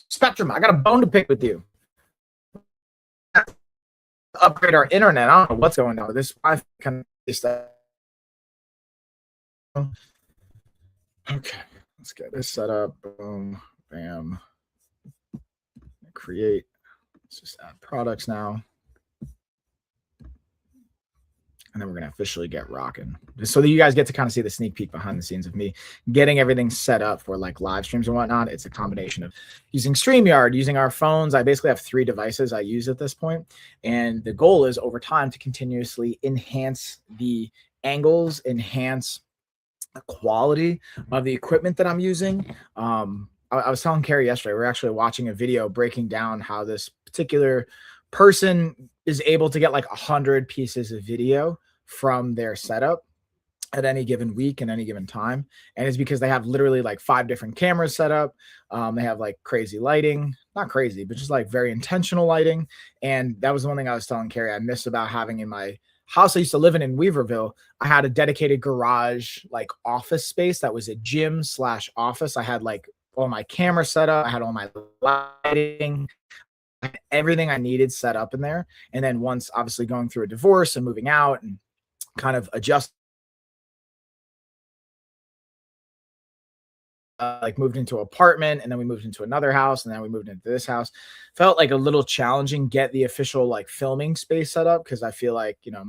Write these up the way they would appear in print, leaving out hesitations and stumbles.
Spectrum, I got a bone to pick with you. Upgrade our internet. I don't know what's going on with this. I can okay, let's get this set up. Boom, bam. Create. Let's just add products now. And then we're going to officially get rocking. Just so that you guys get to kind of see the sneak peek behind the scenes of me getting everything set up for like live streams and whatnot. It's a combination of using StreamYard, using our phones. I basically have 3 devices I use at this point. And the goal is over time to continuously enhance the angles, enhance the quality of the equipment that I'm using. I was telling Carrie yesterday, we're actually watching a video breaking down how this particular person is able to get like 100 pieces of video from their setup at any given week and any given time. And it's because they have literally like 5 different cameras set up. They have like crazy lighting, not crazy, but just like very intentional lighting. And that was the one thing I was telling Carrie I missed about having in my house I used to live in Weaverville. I had a dedicated garage, like office space that was a gym / office. I had like all my camera set up. I had all my lighting, everything I needed set up in there. And then once obviously going through a divorce and moving out and kind of adjust, like moved into an apartment, and then we moved into another house, and then we moved into this house. Felt like a little challenging get the official like filming space set up because I feel like, you know,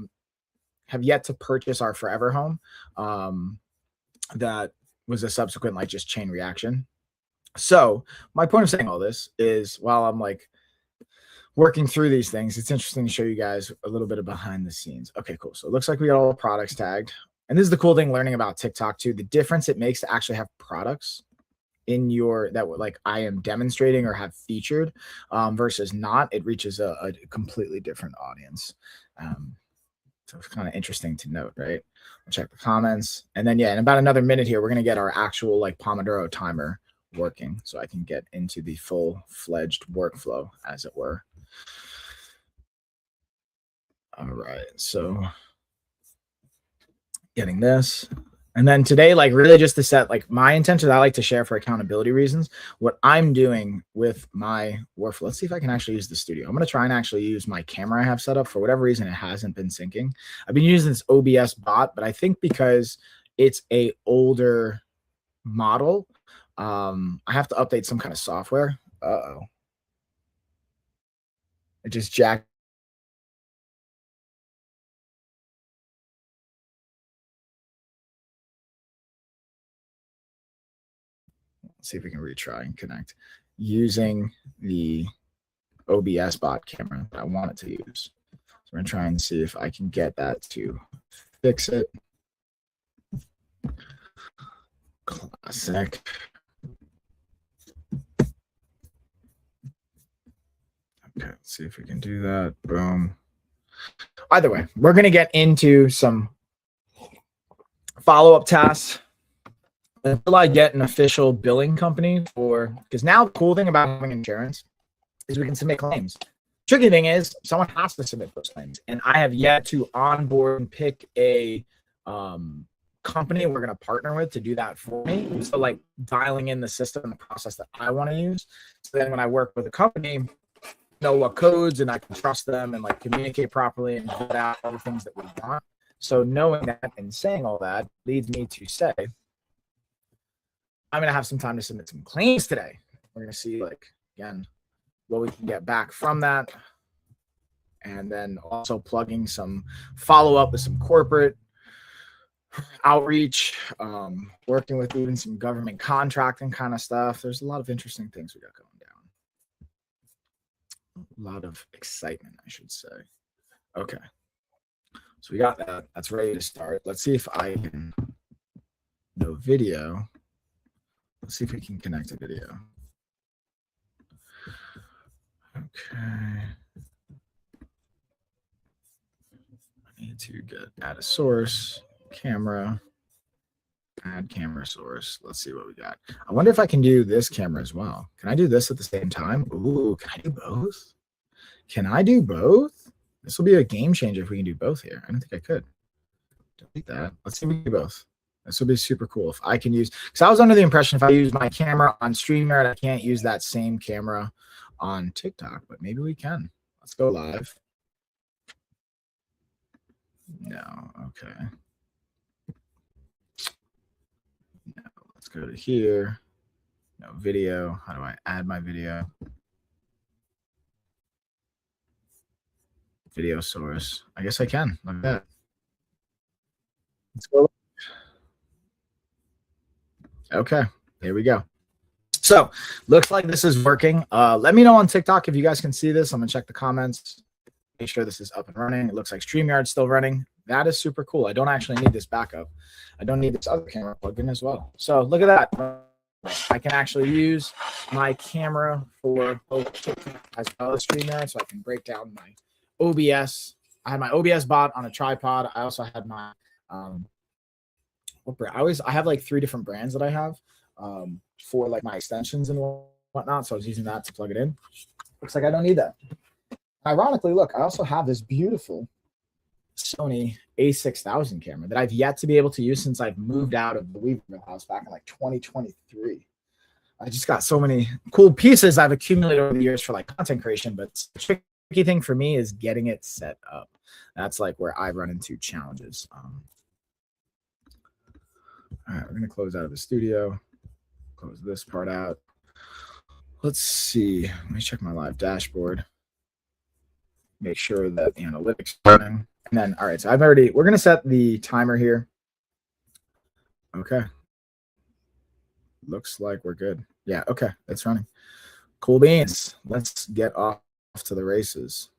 have yet to purchase our forever home. That was a subsequent like just chain reaction. So my point of saying all this is while I'm like working through these things, it's interesting to show you guys a little bit of behind the scenes. Okay, cool. So it looks like we got all the products tagged. And this is the cool thing learning about TikTok too, the difference it makes to actually have products in your, that like I am demonstrating or have featured versus not. It reaches a completely different audience. So it's kind of interesting to note, right? I'll check the comments. And then, yeah, in about another minute here, we're going to get our actual like Pomodoro timer working so I can get into the full-fledged workflow, as it were. All right, so getting this. And then today, like really just to set like my intentions, I like to share for accountability reasons what I'm doing with my workflow. Let's see if I can actually use the studio. I'm going to try and actually use my camera I have set up. For whatever reason, it hasn't been syncing. I've been using this OBS bot, but I think because it's a older model, I have to update some kind of software. Uh-oh. It just jacked. Let's see if we can retry and connect using the OBS bot camera that I want it to use. So we're going to try and see if I can get that to fix it. Classic. Okay, let's see if we can do that. Boom. Either way, we're going to get into some follow-up tasks until I get an official billing company for, because now the cool thing about having insurance is we can submit claims. Tricky thing is someone has to submit those claims, and I have yet to onboard and pick a company we're going to partner with to do that for me. So like dialing in the system and the process that I want to use. So then when I work with a company, know what codes and I can trust them and like communicate properly and put out all the things that we want. So knowing that and saying all that leads me to say, I'm going to have some time to submit some claims today. We're going to see like, again, what we can get back from that. And then also plugging some follow-up with some corporate outreach, working with even some government contracting kind of stuff. There's a lot of interesting things we got going down. A lot of excitement, I should say. Okay. So we got that. That's ready to start. Let's see if I can, no video. Let's see if we can connect a video. Okay. I need to get add a source, camera, add camera source. Let's see what we got. I wonder if I can do this camera as well. Can I do this at the same time? Ooh, can I do both? Can I do both? This will be a game changer if we can do both here. I don't think I could. Delete that. Let's see if we can do both. This would be super cool if I can use, because I was under the impression if I use my camera on StreamYard, I can't use that same camera on TikTok, but maybe we can. Let's go live. No, okay. No, let's go to here. No, video. How do I add my video? Video source. I guess I can. Look at that. Let's go. Okay, here we go. So looks like this is working. Let me know on TikTok if you guys can see this. I'm gonna check the comments. Make sure this is up and running. It looks like StreamYard's still running. That is super cool. I don't actually need this backup. I don't need this other camera plugged in as well. So look at that. I can actually use my camera for both as well as StreamYard, so I can break down my OBS. I had my OBS bot on a tripod. I also had my what brand? I have like 3 different brands that I have for like my extensions and whatnot. So I was using that to plug it in. Looks like I don't need that. Ironically, look, I also have this beautiful Sony a6000 camera that I've yet to be able to use since I've moved out of the Weaverville house back in like 2023. I just got so many cool pieces I've accumulated over the years for like content creation, but the tricky thing for me is getting it set up. That's like where I run into challenges. All right, we're gonna close out of the studio, close this part out. Let's see, let me check my live dashboard. Make sure that the analytics is running. And then, all right, so we're going to set the timer here. Okay. Looks like we're good. Yeah, okay, it's running. Cool beans. Let's get off to the races,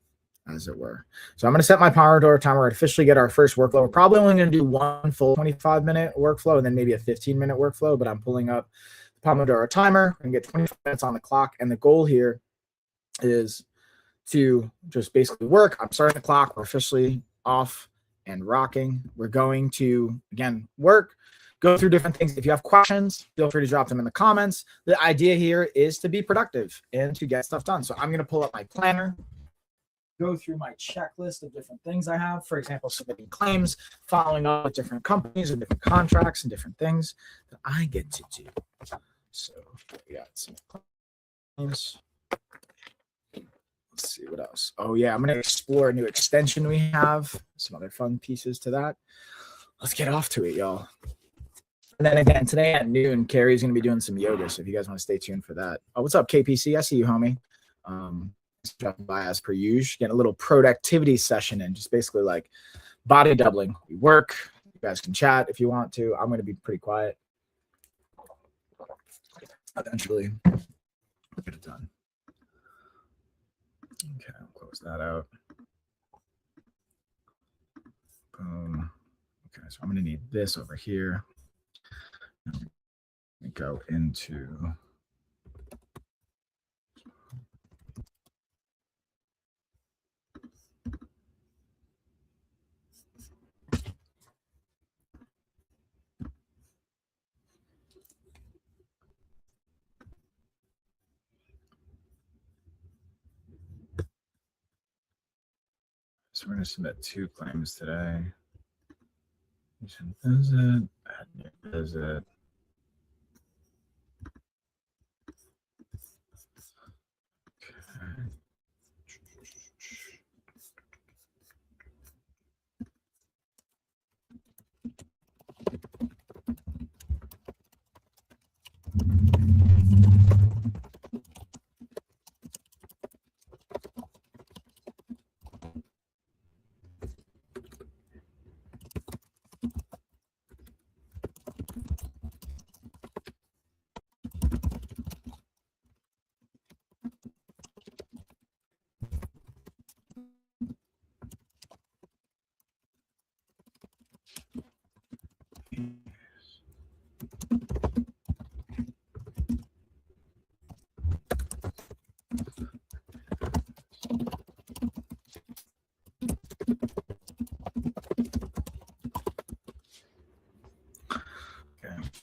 as it were. So I'm going to set my Pomodoro timer to officially get our first workflow. We're probably only going to do one full 25-minute workflow and then maybe a 15-minute workflow, but I'm pulling up the Pomodoro timer and get 25 minutes on the clock. And the goal here is to just basically work. I'm starting the clock. We're officially off and rocking. We're going to, again, work, go through different things. If you have questions, feel free to drop them in the comments. The idea here is to be productive and to get stuff done. So I'm going to pull up my planner, go through my checklist of different things I have. For example, submitting claims, following up with different companies or different contracts and different things that I get to do. So we got some claims. Let's see what else. Oh yeah, I'm gonna explore a new extension we have. Some other fun pieces to that. Let's get off to it, y'all. And then again, today at noon, Carrie's gonna be doing some yoga. So if you guys want to stay tuned for that. Oh, what's up, KPC? I see you, homie. Dropping by as per usual. Getting a little productivity session in, just basically like body doubling. We work. You guys can chat if you want to. I'm gonna be pretty quiet. Eventually, we'll get it done. Okay, I'll close that out. Boom. Okay, so I'm going to need this over here. Go into so we're going to submit 2 claims today. Visit, add new visit. Okay.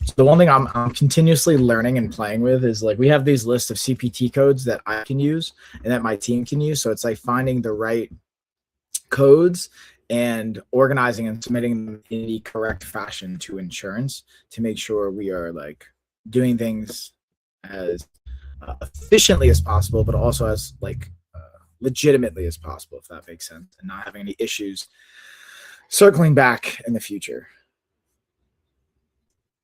So the one thing I'm continuously learning and playing with is like we have these lists of CPT codes that I can use and that my team can use. So it's like finding the right codes and organizing and submitting them in the correct fashion to insurance to make sure we are like doing things as efficiently as possible, but also as like legitimately as possible, if that makes sense, and not having any issues circling back in the future.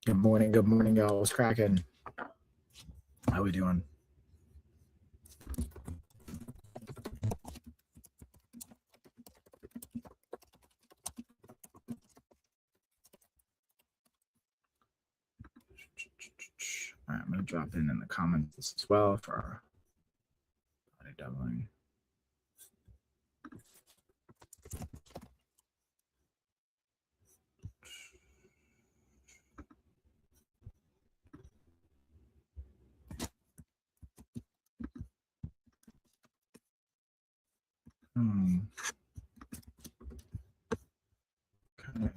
Good morning, y'all. What's cracking? How we doing? All right, I'm gonna drop in the comments as well for our body doubling. Okay.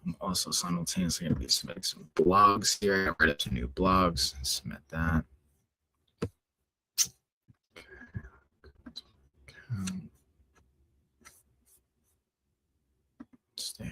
I'm also simultaneously going to be submitting some blogs here. I got rid of some new blogs. Submit that. Stay.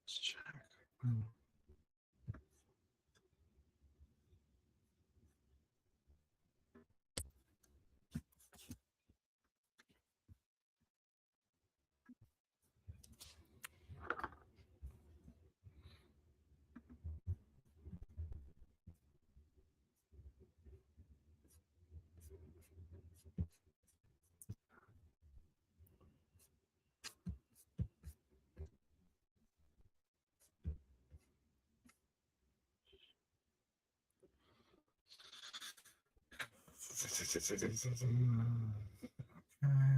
Let's check.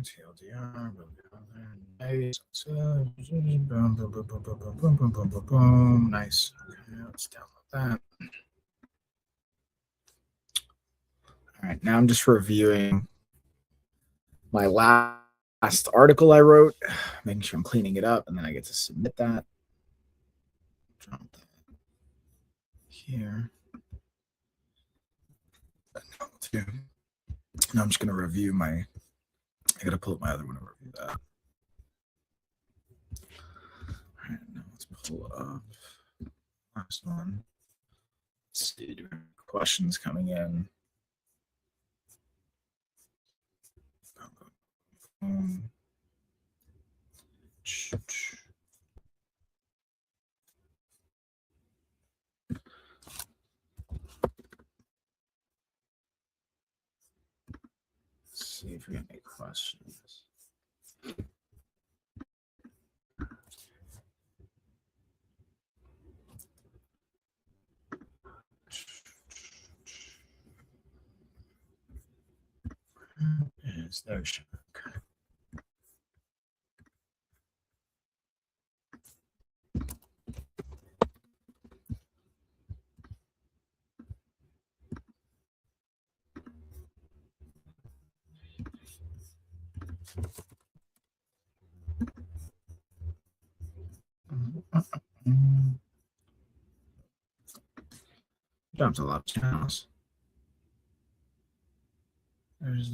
TLDR, nice. Boom. Nice. Okay, let's download that. All right, now I'm just reviewing my last article I wrote, making sure I'm cleaning it up, and then I get to submit that. Drop that here. Now I'm just going to review I got to pull up my other one and review that. All right, now let's pull up last one. Let's see, questions coming in. Let's see if we get any questions. Is there? Okay. Jumps a lot of channels. There's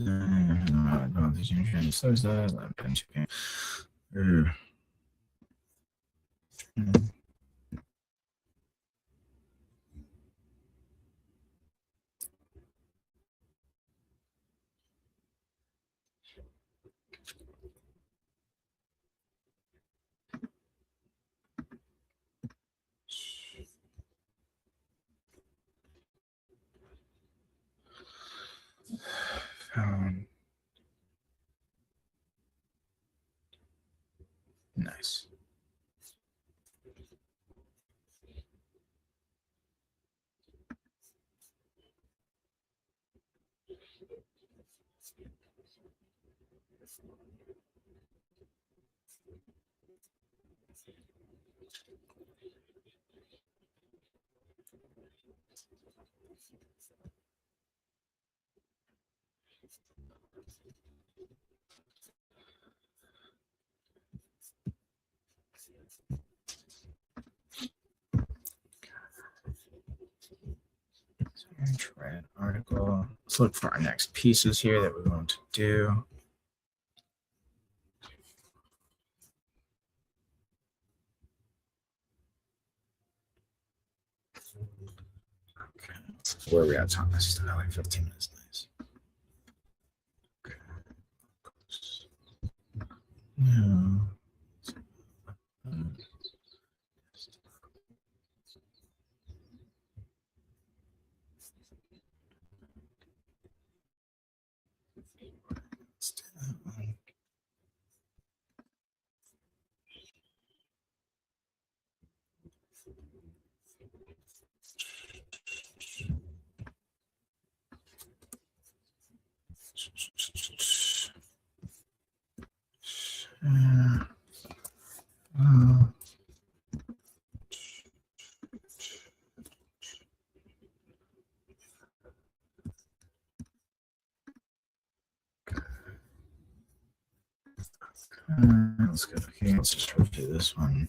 nice. Read article. Let's look for our next pieces here that we want to do. Okay, where are we at time? Like 15 minutes. Nice. Okay. Yeah. Let's go here. Let's just review this one.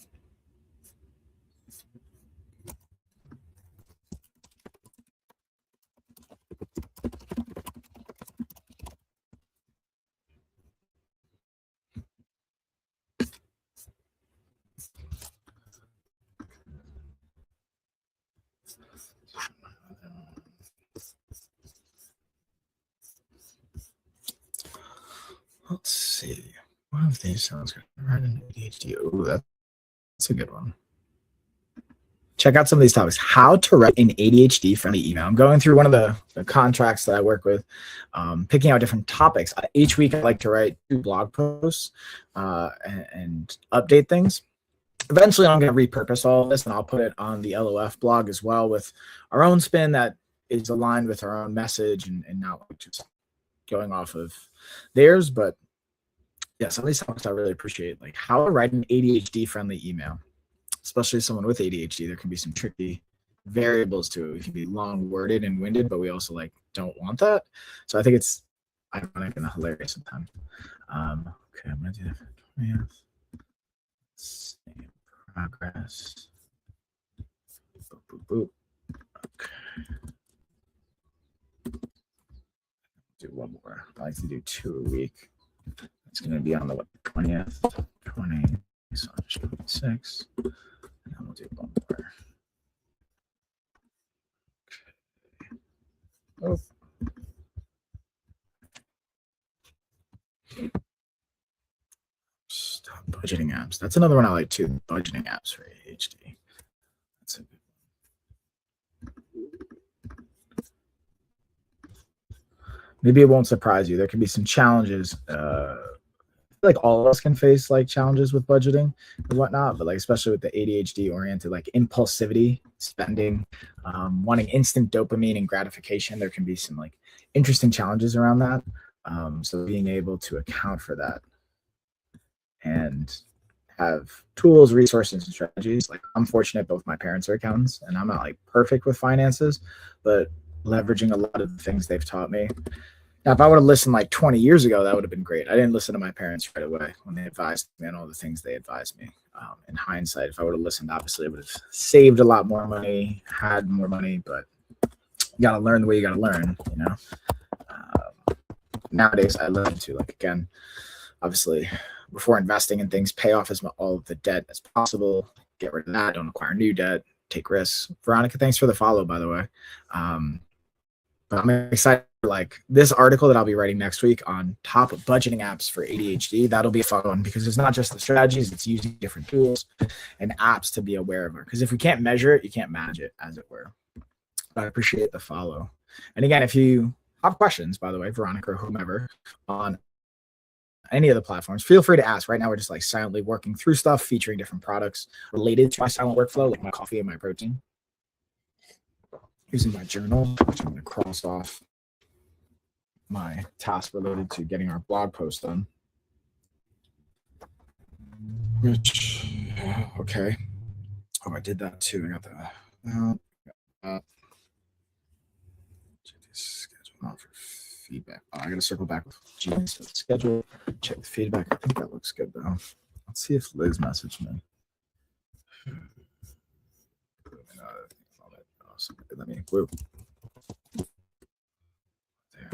Let's see. One of these sounds good. Write an ADHD. Oh, that's a good one. Check out some of these topics. How to write an ADHD-friendly email. I'm going through one of the contracts that I work with, picking out different topics. Each week, I like to write 2 blog posts and update things. Eventually, I'm going to repurpose all of this, and I'll put it on the LOF blog as well with our own spin that is aligned with our own message and not just going off of theirs. But Yeah, some of these topics I really appreciate, like how to write an ADHD friendly email, especially someone with ADHD. There can be some tricky variables to it. It can be long worded and winded, but we also like don't want that. So I think it's ironic and hilarious sometimes. Okay, I'm gonna do that. Yeah. Same progress. Boop, boop, boop. Okay. Do one more. I like to do 2 a week. It's going to be on the 20th, 20, so 26, and then we'll do one more. Okay. Oh. Stop budgeting apps. That's another one I like too. Budgeting apps for ADHD. That's a good one. Maybe it won't surprise you. There can be some challenges. Like all of us can face like challenges with budgeting and whatnot, but like especially with the ADHD oriented, like impulsivity, spending, wanting instant dopamine and gratification, there can be some like interesting challenges around that. So being able to account for that and have tools, resources, and strategies. Like I'm fortunate both my parents are accountants and I'm not like perfect with finances, but leveraging a lot of the things they've taught me. Now, if I would have listened like 20 years ago, that would have been great. I didn't listen to my parents right away when they advised me on all the things they advised me. In hindsight, if I would have listened, obviously I would have saved a lot more money, had more money, but you got to learn the way you got to learn, you know? Nowadays, I learn to, like, again, obviously, before investing in things, pay off all of the debt as possible, get rid of that, don't acquire new debt, take risks. Veronica, thanks for the follow, by the way. But I'm excited for like this article that I'll be writing next week on top budgeting apps for ADHD. That'll be a fun one because it's not just the strategies, it's using different tools and apps to be aware of it. Because if we can't measure it, you can't manage it, as it were. But I appreciate the follow. And again, if you have questions, by the way, Veronica or whomever, on any of the platforms, feel free to ask. Right now, we're just like silently working through stuff, featuring different products related to my silent workflow, like my coffee and my protein. Using my journal, which I'm going to cross off my task related to getting our blog post done. Which, okay. Oh, I did that too. I got the schedule not for feedback. Oh, I got to circle back with Genius for the schedule. Check the feedback. I think that looks good though. Let's see if Liz messaged me. Let me. Whoa. There.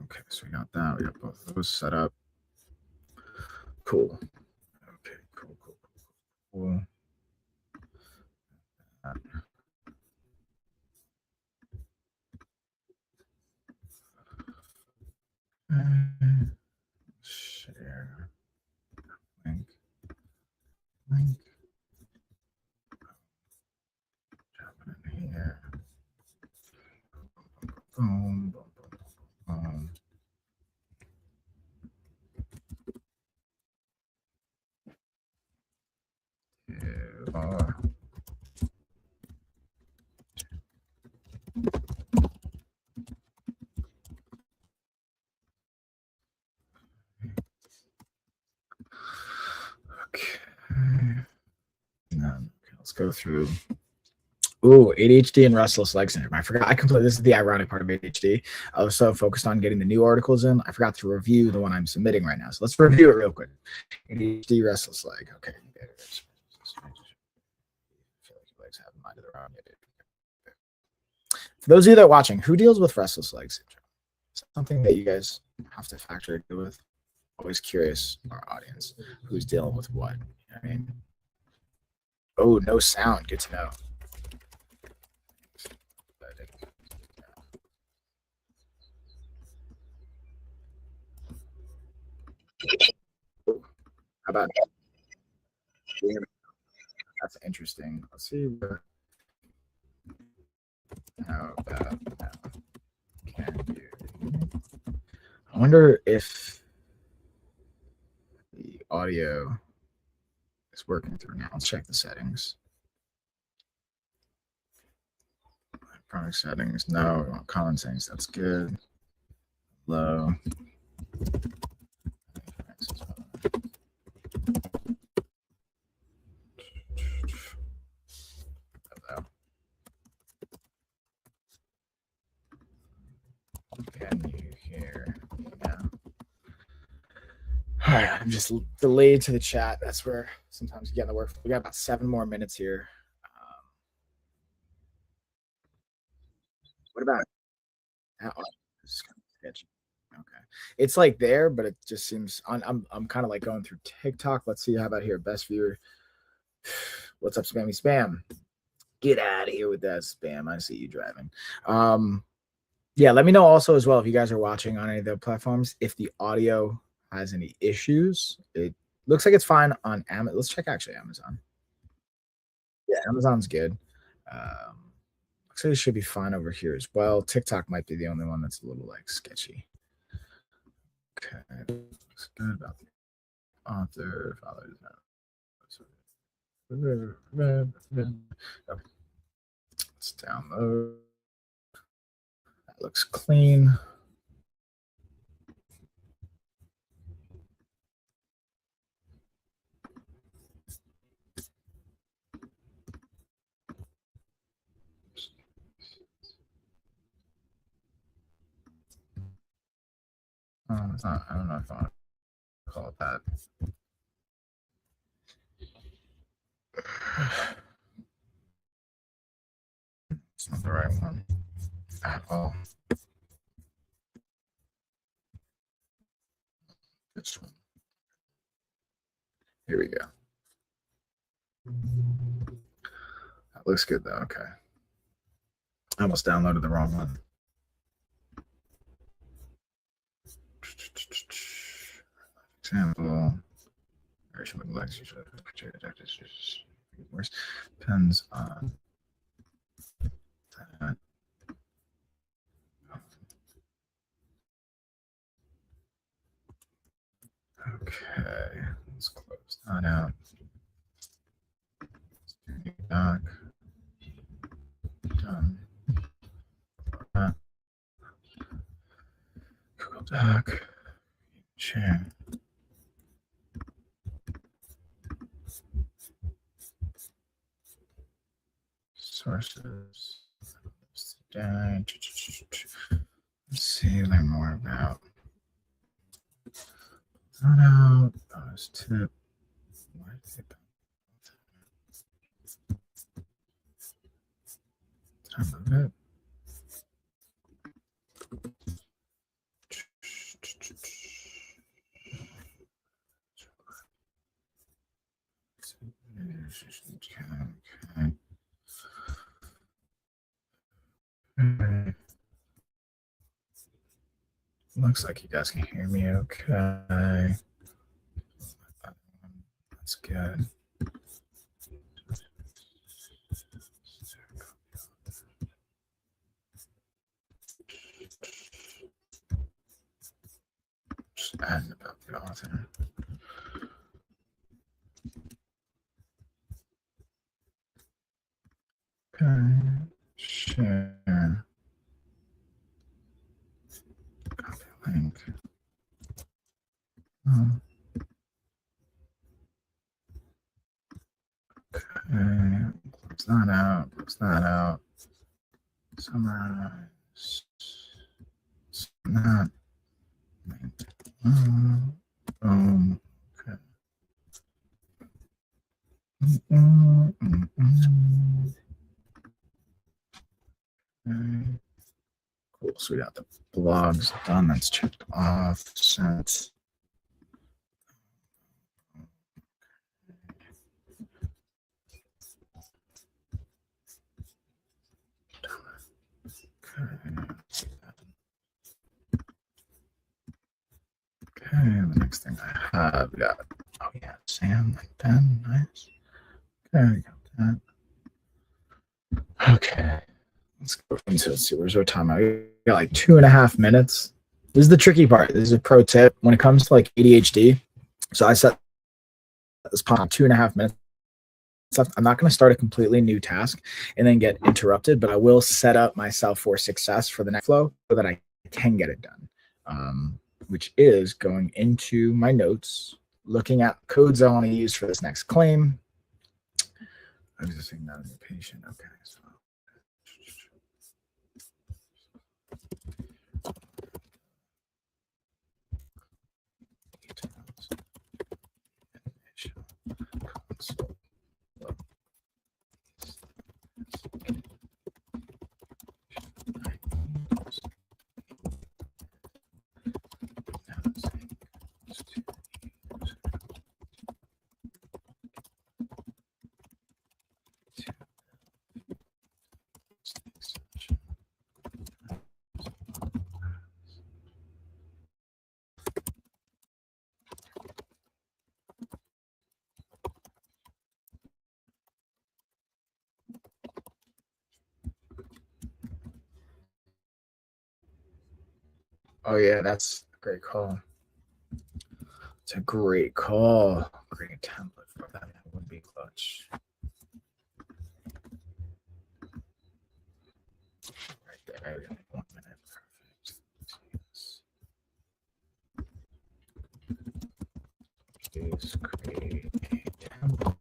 Okay, so we got that. We got both of those set up. Cool. Okay, cool. Share. Link. Drop it in here. Boom, boom, boom, boom. Okay. Let's go through. Ooh, ADHD and restless leg syndrome. I forgot. I completely. This is the ironic part of ADHD. I was so focused on getting the new articles in, I forgot to review the one I'm submitting right now. So let's review it real quick. ADHD, restless leg. Okay. For those of you that are watching, who deals with restless leg syndrome? Something that you guys have to factor in with. Always curious, our audience, who's dealing with what. You know what I mean? Oh, no sound. Good to know. How about that's interesting. Let's see. How about now? Can you? I wonder if the audio is working through now. Let's check the settings. Product settings. No, we want column settings. That's good. Low. Can you hear me now? All right, I'm just delayed to the chat. That's where sometimes you get in the work. We got about 7 more minutes here. What about that? Oh, this is kind of sketchy. Okay, it's like there, but it just seems. I'm kind of like going through TikTok. Let's see. How about here? Best viewer. What's up, spammy spam? Get out of here with that spam. I see you driving. Yeah, let me know also as well if you guys are watching on any of the platforms if the audio has any issues. It looks like it's fine on Amazon. Let's check actually Amazon. Yeah, Amazon's good. Looks like it should be fine over here as well. TikTok might be the only one that's a little like sketchy. Okay, looks good about the author. Okay. Let's download. That looks clean. It's not, I don't know if I want to call it that. It's not the right one at all. This one. Here we go. That looks good though. Okay. I almost downloaded the wrong one. Example. Depends on that. Okay, let's close that out. Doc. Done. Google Doc. Share. Sources. Let's see, learn more about that out. Bonus tip. Time of it. Okay. Looks like you guys can hear me okay. That's good. Just adding about the author. Okay. Share. Copy link. Okay. Close that out. Close that out. Summarize. That. Okay. Okay. Cool. So we got the blogs done. That's checked off. Sent. Okay, the next thing I have, we got, oh yeah, Sam, like that, nice. Okay, we got that. Okay, let's go into, let's see, where's our time? I got like 2.5 minutes. This is the tricky part. This is a pro tip when it comes to like ADHD. So I set this time 2.5 minutes. stuff. I'm not going to start a completely new task and then get interrupted, but I will set up myself for success for the next flow so that I can get it done, which is going into my notes, looking at codes I want to use for this next claim. Existing non-patient. Okay. So oh yeah, that's a great call. It's a great call. Great template for that would be clutch. Right there. 1 minute. Perfect. Please create a template.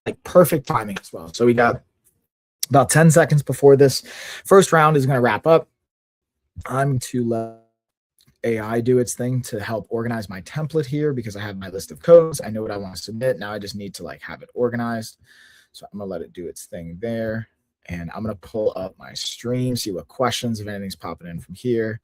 Like perfect timing as well. So we got about 10 seconds before this first round is going to wrap up. I'm to let AI do its thing to help organize my template here because I have my list of codes. I know what I want to submit. Now I just need to like have it organized. So I'm going to let it do its thing there. And I'm going to pull up my stream, see what questions, if anything's popping in from here.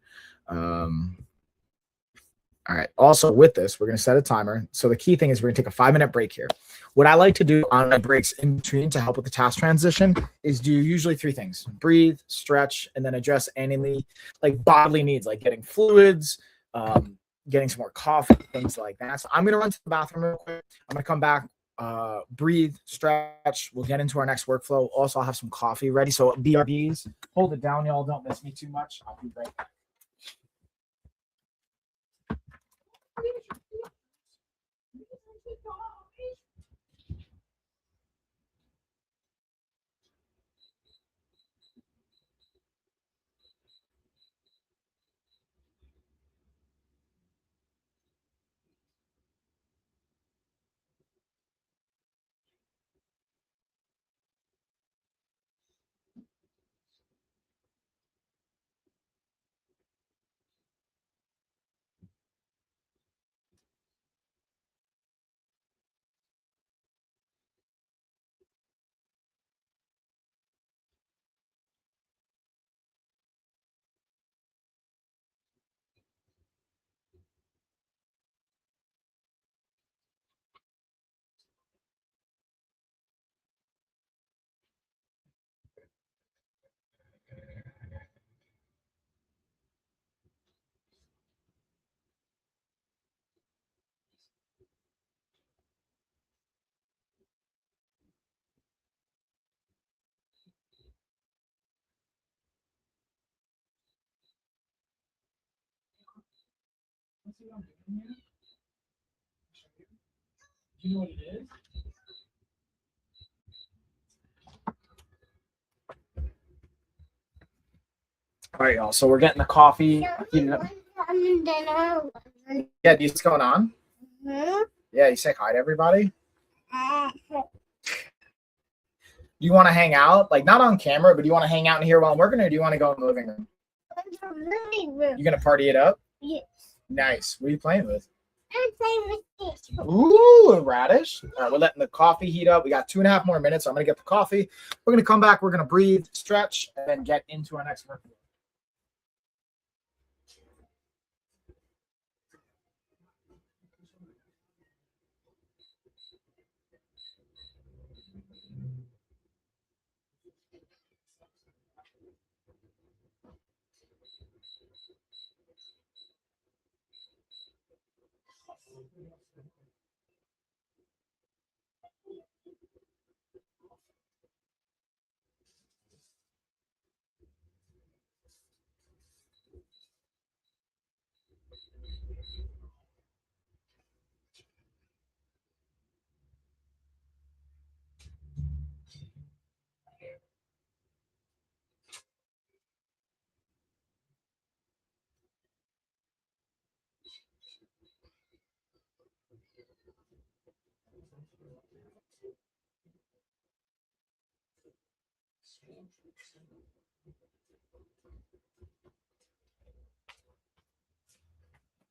All right. Also with this, we're going to set a timer. So the key thing is we're going to take a 5-minute break here. What I like to do on my breaks in between to help with the task transition is do usually 3 things: breathe, stretch, and then address any like bodily needs, like getting fluids, getting some more coffee, things like that. So I'm going to run to the bathroom real quick. I'm going to come back, breathe, stretch. We'll get into our next workflow. Also, I'll have some coffee ready. So BRBs, hold it down, y'all. Don't miss me too much. I'll be right back. Do you know what it is? All right, y'all. So we're getting the coffee. Yeah, do you see what's going on? Yeah, you say hi to everybody. Do you want to hang out? Like, not on camera, but do you want to hang out in here while I'm working, or do you want to go in the living room? You gonna party it up? Yes. Nice. What are you playing with? Ooh, a radish. All right, we're letting the coffee heat up. We got 2.5 more minutes. So I'm going to get the coffee. We're going to come back. We're going to breathe, stretch, and then get into our next workout.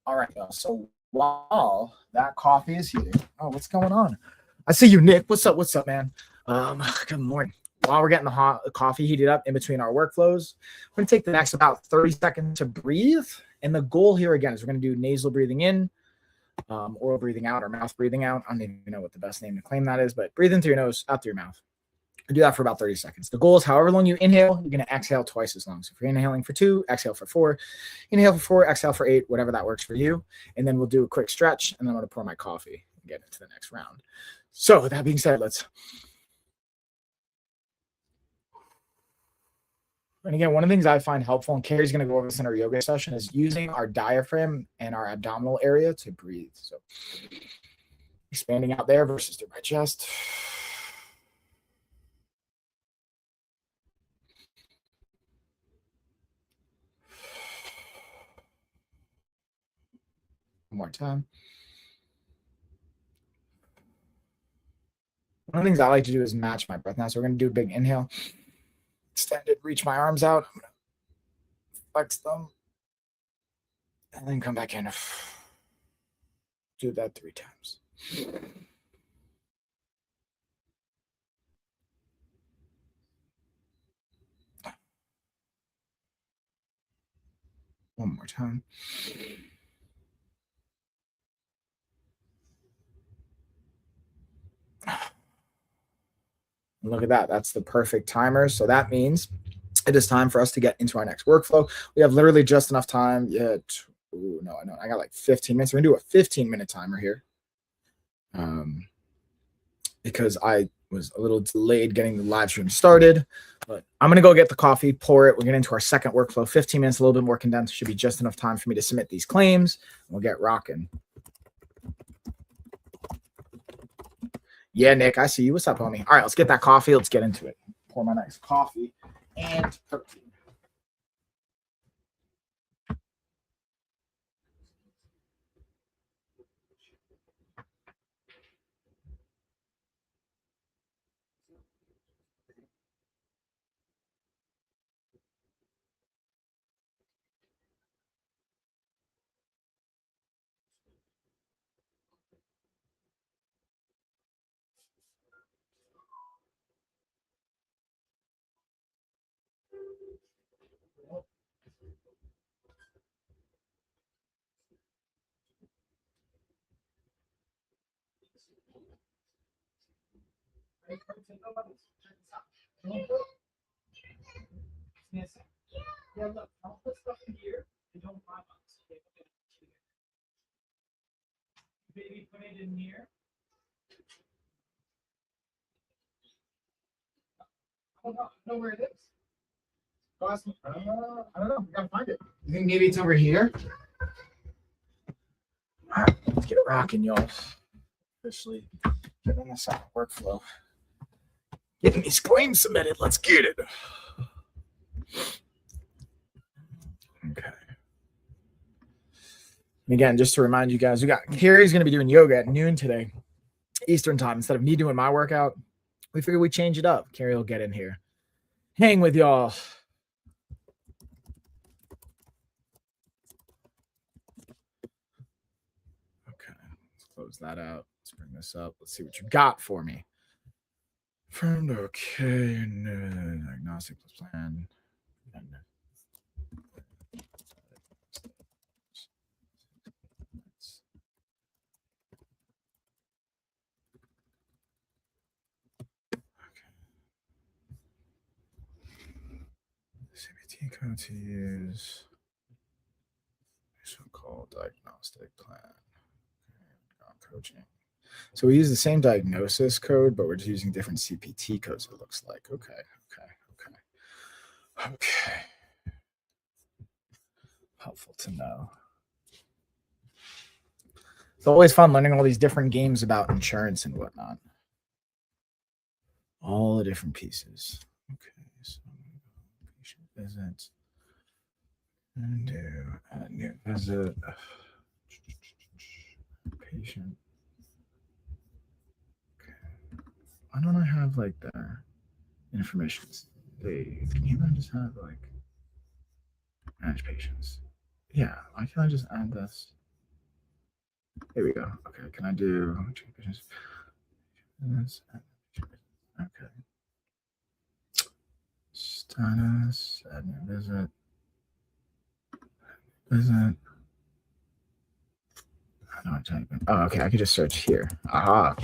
All right, y'all. So while that coffee is heating, oh, what's going on? I see you, Nick. What's up? What's up, man? Good morning. While we're getting the coffee heated up in between our workflows, we're gonna take the next about 30 seconds to breathe. And the goal here again is we're gonna do nasal breathing in, oral breathing out, or mouth breathing out. I don't even know what the best name to claim that is, but breathe in through your nose, out through your mouth. Do that for about 30 seconds. The goal is however long you inhale, you're going to exhale twice as long. So if you're inhaling for 2, exhale for 4, inhale for 4, exhale for 8, whatever that works for you. And then we'll do a quick stretch, and then I'm going to pour my coffee and get into the next round. So with that being said, and again, one of the things I find helpful, and Carrie's going to go over this in our yoga session, is using our diaphragm and our abdominal area to breathe. So expanding out there versus through my chest. One more time. One of the things I like to do is match my breath now. So we're going to do a big inhale. Extend it, reach my arms out. I'm going to flex them. And then come back in. Do that 3 times. One more time. Look at that. That's the perfect timer. So that means it is time for us to get into our next workflow. We have literally just enough time. Yeah. No, I got like 15 minutes. We're going to do a 15-minute timer here. Because I was a little delayed getting the live stream started. But I'm going to go get the coffee, pour it. We'll get into our second workflow. 15 minutes, a little bit more condensed. Should be just enough time for me to submit these claims. We'll get rocking. Yeah, Nick, I see you. What's up, homie? All right, let's get that coffee. Let's get into it. Pour my nice coffee and protein. Yeah, look, I'll put stuff in here. Don't mind us. Maybe put it in here. I don't know where it is. I don't know. We gotta find it. You think maybe it's over here? All right, let's get it rocking, y'all. Officially getting this out of workflow. Getting these claims submitted. Let's get it. Okay. And again, just to remind you guys, Carrie's going to be doing yoga at noon today, Eastern time. Instead of me doing my workout, we figured we'd change it up. Carrie will get in here. Hang with y'all. Okay. close that out. Let's bring this up. Let's see what you got for me. Confirmed. Okay. Diagnostic plan. CBT code to use. So-called diagnostic plan. Coaching. So we use the same diagnosis code, but we're just using different CPT codes, it looks like. Okay. Helpful to know. It's always fun learning all these different games about insurance and whatnot. All the different pieces. Okay, so patient visits. And do a new visit. Patient. Okay. Why don't I have like the information? Hey, can you just have like manage patients? Yeah, why can't I just add this? Here we go. Okay, can I do patients? Okay. Status, admin visit. Visit. How do I type it? Oh, okay. I can just search here. Aha.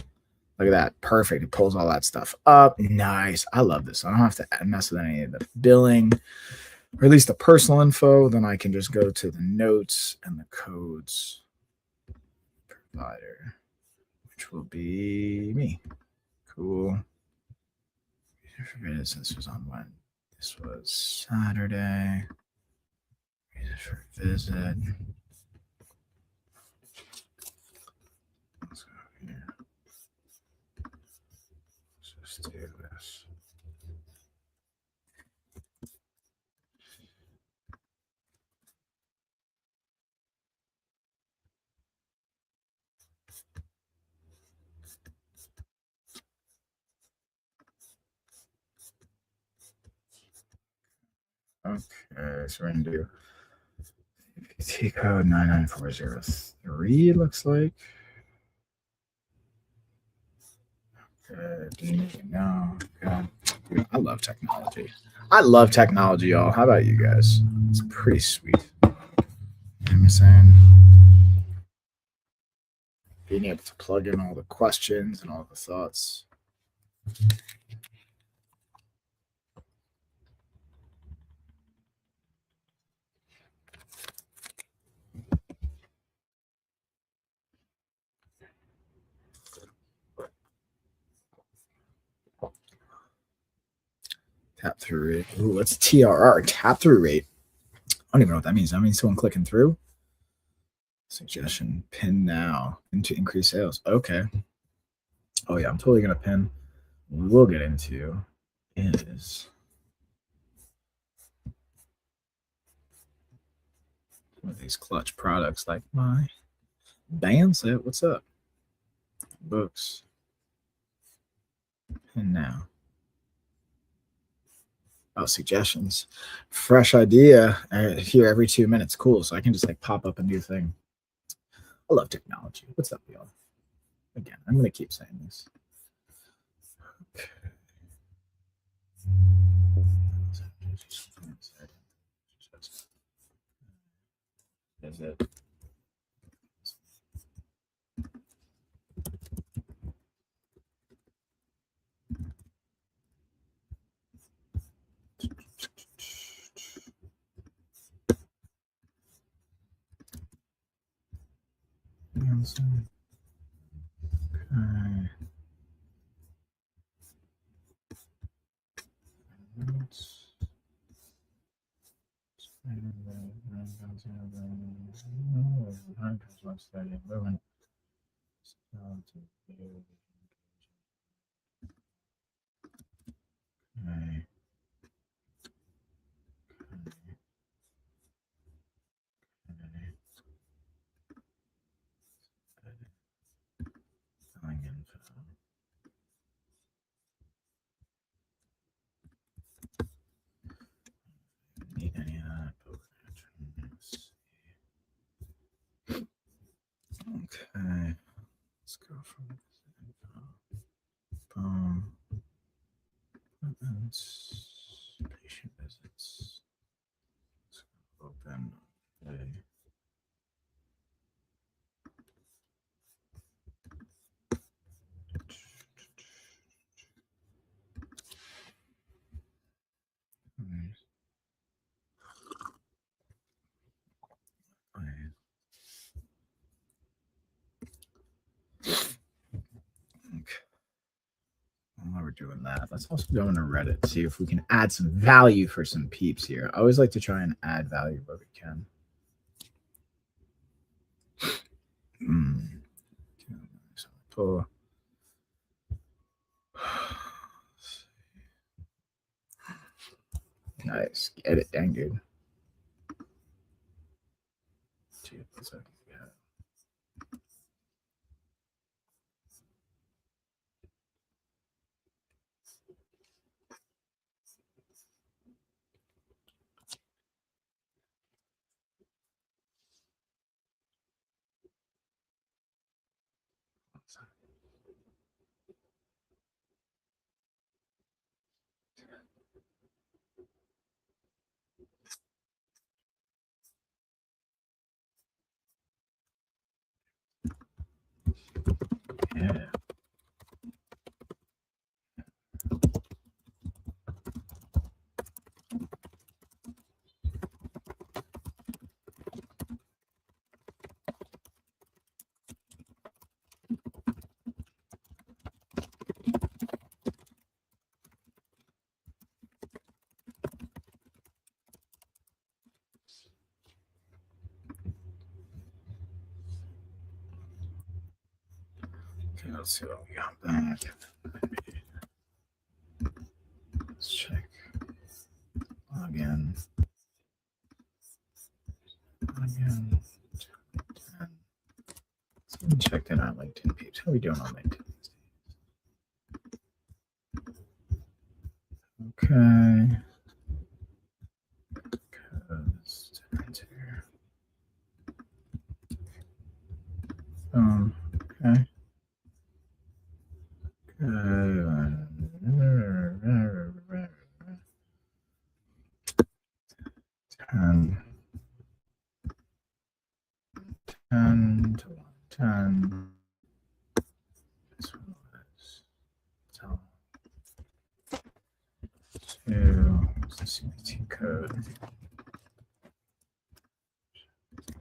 Look at that. Perfect. It pulls all that stuff up. Nice. I love this. I don't have to mess with any of the billing or at least the personal info. Then I can just go to the notes and the codes provider, which will be me. Cool. This was on when? This was Saturday. For visit. Let's go here. Let's just do this. Okay, so we're gonna do CPT code 99403, it looks like. No, God. Dude, I love technology. I love technology, y'all. How about you guys? It's pretty sweet. You know what I'm saying? Being able to plug in all the questions and all the thoughts. Tap through rate. Ooh, what's TRR? Tap through rate. I don't even know what that means. That means someone clicking through. Suggestion, pin now into increase sales. Okay. Oh yeah, I'm totally gonna pin. What we'll get into is some of these clutch products like my band set. What's up? Books. And now. Oh, suggestions. Fresh idea here every 2 minutes. Cool. So I can just like pop up a new thing. I love technology. What's up, y'all? Again, I'm going to keep saying this. Okay. Is it? Okay. Need any of that? Okay. Boom. Patient visits. Open. Okay. While we're doing that, let's also go into Reddit, see if we can add some value for some peeps here. I always like to try and add value where we can. So, nice. Get it, dang dude. Yeah. Okay, let's see what we got back. Let's check. Login. Login. Let me check that out, LinkedIn peeps. How are we doing on LinkedIn? Okay. Okay. Ten. 10 to 10. This one was so 2. What's the CPT code?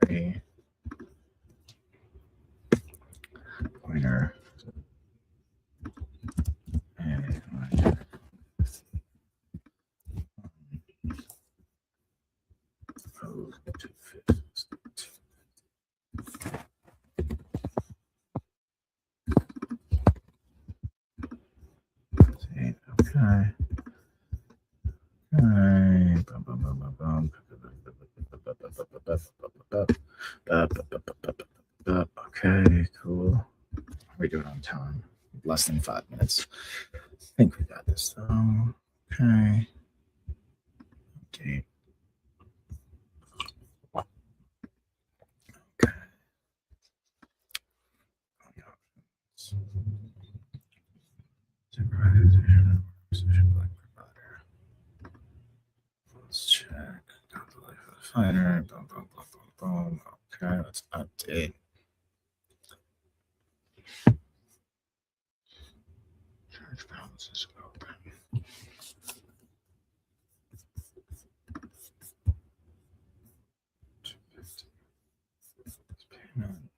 3. Pointer. And code to fit. Okay. Okay, cool. How are we doing on time? Less than 5 minutes. I think we got this though. Okay. Update. Okay. Let's check. Finder. Boom, boom, boom, boom, boom. Okay, let's update. Charge balance is open. Payment.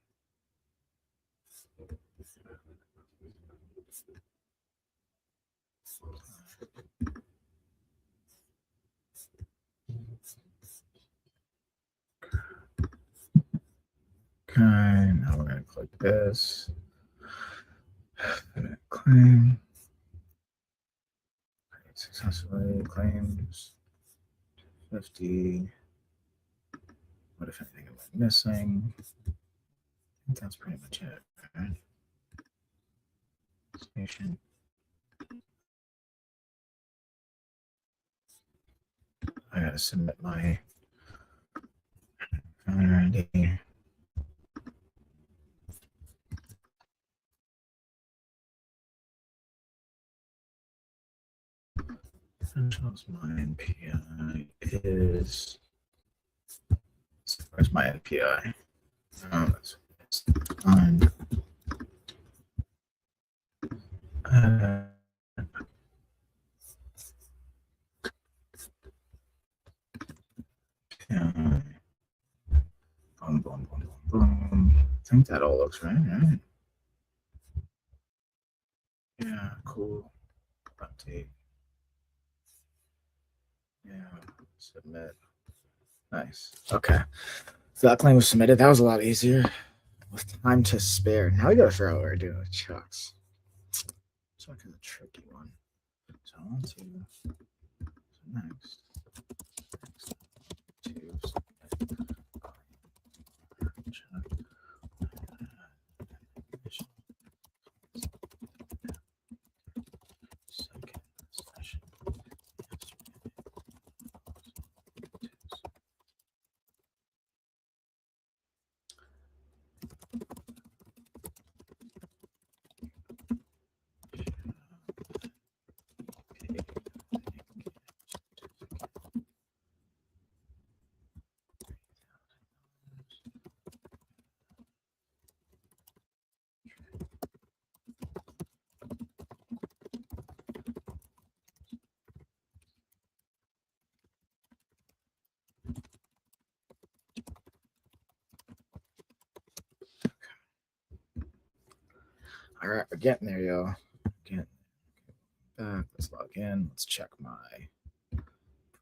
Okay, now we're going to click this. Claim. Successfully claims 50. What if anything went missing? I think that's pretty much it. Right? Station. I gotta submit my owner ID. Shows my NPI is. Where's my NPI? Oh, that's fine. Yeah. Boom, boom, boom, boom. I think that all looks right? Yeah, cool. Update. Yeah, submit. Nice. Okay. So that claim was submitted. That was a lot easier. With time to spare. Now we gotta figure out what we're doing with chucks. Chuck is a tricky one. So I want to next. All right, we're getting there, yo. Getting back. Let's log in. Let's check my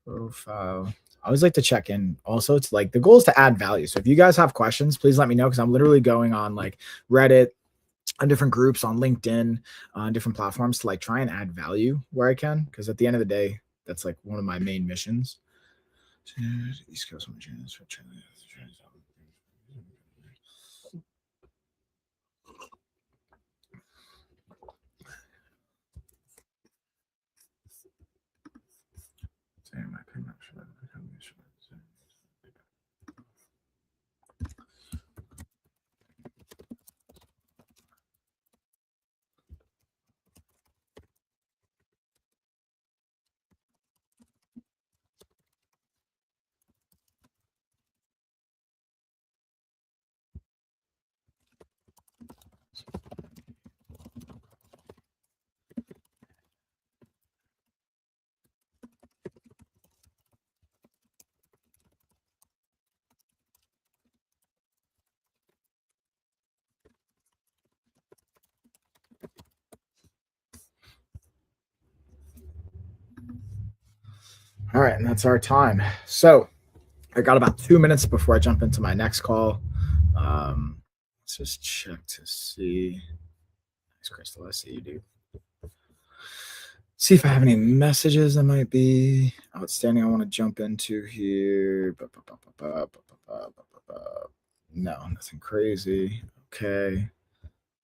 profile. I always like to check in. Also, it's like the goal is to add value. So if you guys have questions, please let me know because I'm literally going on like Reddit, on different groups, on LinkedIn, on different platforms to like try and add value where I can. Because at the end of the day, that's like one of my main missions. East Coast. All right, and that's our time. So I got about 2 minutes before I jump into my next call. Let's just check to see. Thanks, Crystal. I see you, dude. See if I have any messages that might be outstanding I want to jump into here. No, nothing crazy. Okay.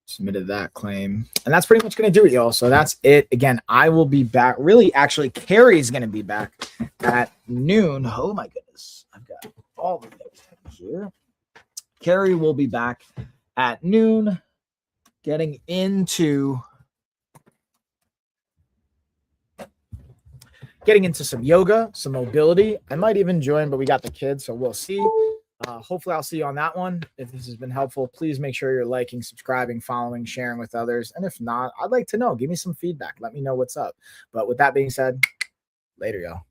Submitted that claim. And that's pretty much going to do it, y'all. So that's it. Again, I will be back. Really, actually, Carrie's going to be back at noon. Oh, my goodness. I've got all the things here. Carrie will be back at noon getting into some yoga, some mobility. I might even join, but we got the kids, so we'll see. Hopefully I'll see you on that one. If this has been helpful, please make sure you're liking, subscribing, following, sharing with others. And if not, I'd like to know. Give me some feedback. Let me know what's up. But with that being said, later, y'all.